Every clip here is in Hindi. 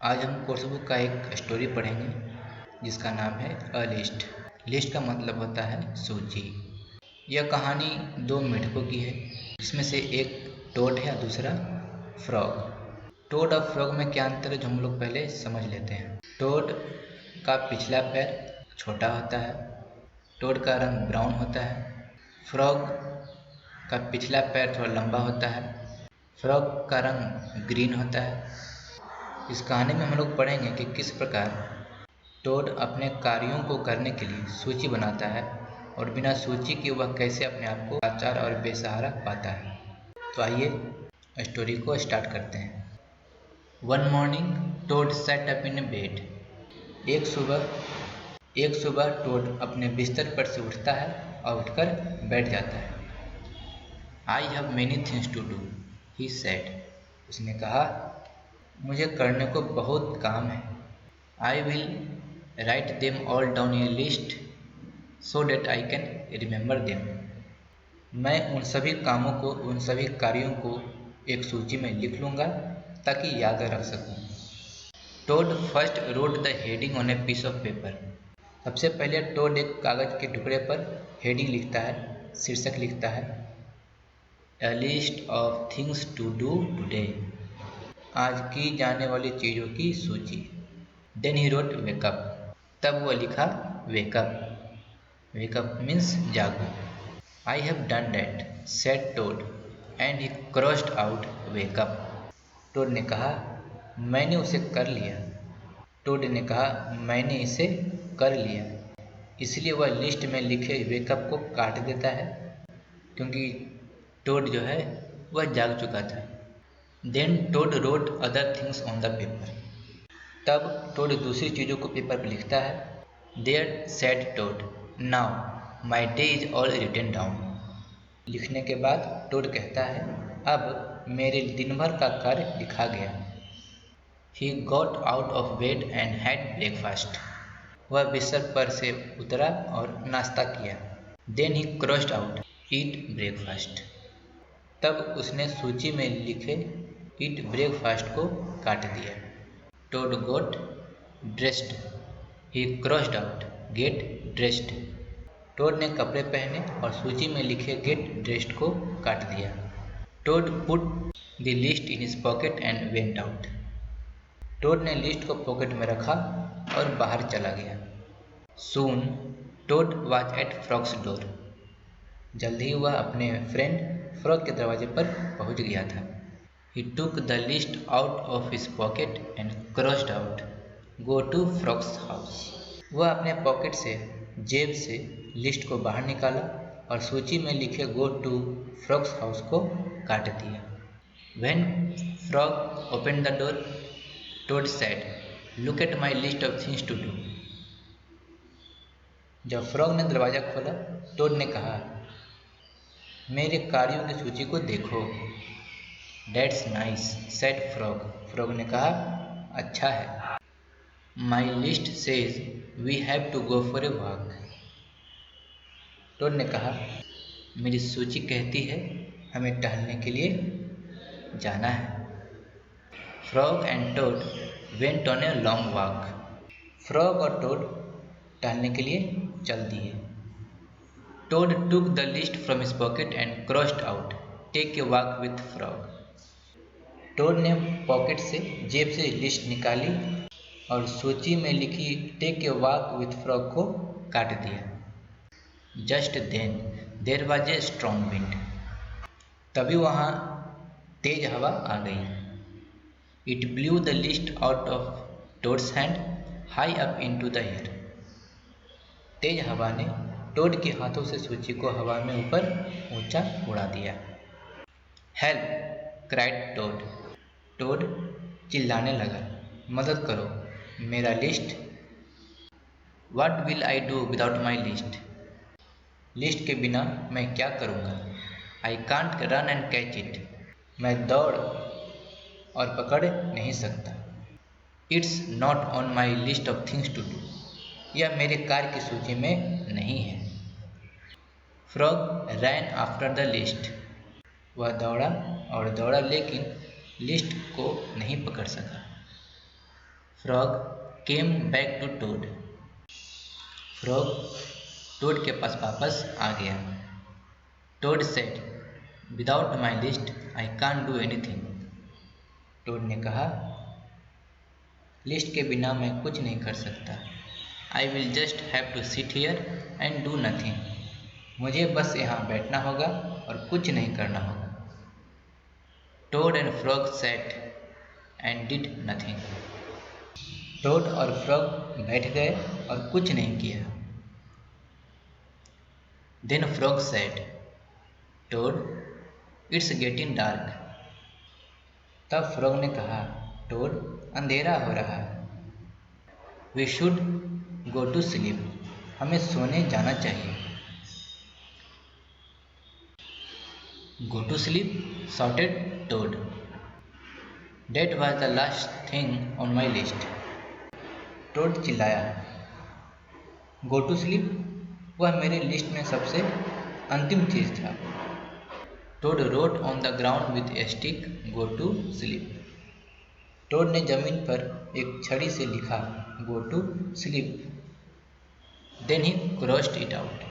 आज हम कोर्स बुक का एक स्टोरी पढ़ेंगे जिसका नाम है अ लिस्ट। लिस्ट का मतलब होता है सूची। यह कहानी दो मेढकों की है जिसमें से एक टोड है और दूसरा फ्रॉग। टोड और फ्रॉग में क्या अंतर है जो हम लोग पहले समझ लेते हैं। टोड का पिछला पैर छोटा होता है। टोड का रंग ब्राउन होता है। फ्रॉग का पिछला पैर थोड़ा लंबा होता है। फ्रॉग का रंग ग्रीन होता है। इस कहानी में हम लोग पढ़ेंगे कि किस प्रकार टोड अपने कार्यों को करने के लिए सूची बनाता है और बिना सूची के वह कैसे अपने आप को लाचार और बेसहारा पाता है। तो आइए स्टोरी को स्टार्ट करते हैं। One morning toad sat up in bed. एक सुबह टोड अपने बिस्तर पर से उठता है और उठकर बैठ जाता है। I have many things to do, he said. उसने कहा, मुझे करने को बहुत काम है। I will write them all down in list so that I can remember them. मैं उन सभी कामों को, उन सभी कार्यों को एक सूची में लिख लूँगा ताकि याद रख सकूँ। Toad first wrote the heading on a piece of paper. सबसे पहले टोड एक कागज़ के टुकड़े पर हेडिंग लिखता है, शीर्षक लिखता है, a list of things to do today. आज की जाने वाली चीज़ों की सूची। Then he wrote wake up. तब वह लिखा वेकअप। वेकअप मीन्स जागो। I have done that, said Toad and he crossed out wake up. Toad ने कहा, मैंने उसे कर लिया। टोड ने कहा, मैंने इसे कर लिया। इसलिए वह लिस्ट में लिखे वेकअप को काट देता है क्योंकि टोड जो है वह जाग चुका था। Then toad wrote other things on the paper. तब टोड दूसरी चीज़ों को पेपर पर लिखता है। There said toad, now my day is all written down. लिखने के बाद टोड कहता है, अब मेरे दिन भर का कार्य लिखा गया। He got out of bed and had breakfast. वह बिस्तर पर से उतरा और नाश्ता किया। Then he crossed out eat breakfast. तब उसने सूची में लिखे ईट ब्रेकफास्ट को काट दिया। Toad got dressed. He crossed out get dressed. Toad ने कपड़े पहने और सूची में लिखे गेट ड्रेस्ड को काट दिया। Toad put the list in his pocket and went out. Toad ने लिस्ट को पॉकेट में रखा और बाहर चला गया। Soon Toad was at Frog's door. जल्द ही वह अपने फ्रेंड फ्रॉग के दरवाजे पर पहुंच गया था। He took the list out of his pocket and crossed out, go to Frog's house. वह अपने पॉकेट से, जेब से लिस्ट को बाहर निकाला और सूची में लिखे गो टू फ्रॉग्स हाउस को काट दिया। When Frog opened the door, Toad said, look at my list of things to do. जब फ्रॉग ने दरवाज़ा खोला, टोड ने कहा, मेरे कार्यों की सूची को देखो। That's nice, said Frog. Frog ने कहा, अच्छा है। My list says we have to go for a walk. Toad ने कहा, मेरी सूची कहती है हमें टहलने के लिए जाना है। Frog and toad went on a long walk. Frog और टोड टहलने के लिए चल दिए। Toad took the list from his pocket and crossed out, take a walk with frog. Toad ने पॉकेट से, जेब से लिस्ट निकाली और सूची में लिखी take a walk with frog को काट दिया। Just then there was a strong wind. तभी वहाँ तेज हवा आ गई। It blue the list out of Toad's hand high up into the air. तेज हवा ने टोड के हाथों से सूची को हवा में ऊपर ऊंचा उड़ा दिया। Help, cried toad. टोड चिल्लाने लगा, मदद करो, मेरा list. What will I do without my list. List के बिना मैं क्या करूँगा। I can't run and catch it. मैं दौड़ और पकड़ नहीं सकता। It's not on my list of things to do. यह मेरे कार्य की सूची में नहीं है। Frog ran after the list. वह दौड़ा और दौड़ा लेकिन लिस्ट को नहीं पकड़ सका। Frog came back to toad. Frog toad के पास वापस आ गया। Toad said, without my list I can't do anything. टोड ने कहा, लिस्ट के बिना मैं कुछ नहीं कर सकता। I will just have to sit here and do nothing. मुझे बस यहाँ बैठना होगा और कुछ नहीं करना होगा। Toad and Frog sat and did nothing. Toad और फ्रॉग बैठ गए और कुछ नहीं किया। Then Frog said, Toad it's getting dark. तब फ्रॉग ने कहा, टोड अंधेरा हो रहा है। We should go to sleep. हमें सोने जाना चाहिए। Go to sleep shouted Toad. That was the last thing on my list। Toad चिल्लाया। गो टू स्लीप वह मेरे लिस्ट में सबसे अंतिम चीज था। Toad wrote on the ground with a stick, go to sleep. Toad ने जमीन पर एक छड़ी से लिखा, go to sleep. Then he crossed it out.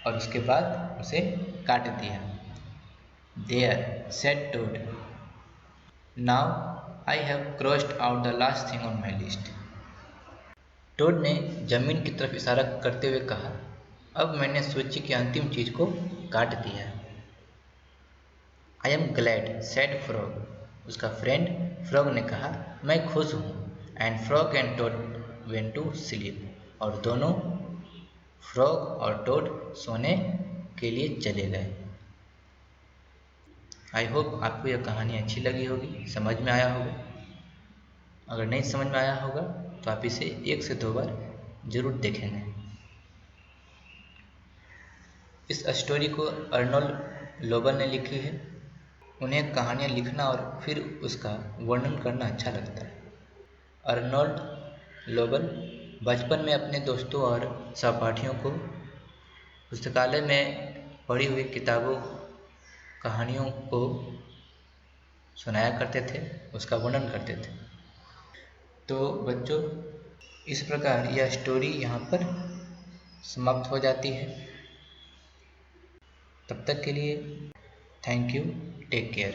और उसके बाद उसे काट दिया। There said toad, now I have crossed out the last thing on my list. Toad ने जमीन की तरफ इशारा करते हुए कहा, अब मैंने सूची की अंतिम चीज को काट दिया। I am glad said frog. उसका फ्रेंड फ्रॉग ने कहा, मैं खुश हूँ। And frog and toad went to sleep. और दोनों फ्रॉग और टोड सोने के लिए चले गए। आई होप आपको यह कहानी अच्छी लगी होगी, समझ में आया होगा। अगर नहीं समझ में आया होगा तो आप इसे 1 से 2 बार जरूर देखेंगे। इस स्टोरी को अर्नोल्ड लोबल ने लिखी है। उन्हें कहानियाँ लिखना और फिर उसका वर्णन करना अच्छा लगता है। अर्नोल्ड लोबल बचपन में अपने दोस्तों और सहपाठियों को पुस्तकालय में पढ़ी हुई किताबों कहानियों को सुनाया करते थे, उसका वर्णन करते थे। तो बच्चों, इस प्रकार यह स्टोरी यहाँ पर समाप्त हो जाती है। तब तक के लिए थैंक यू, टेक केयर।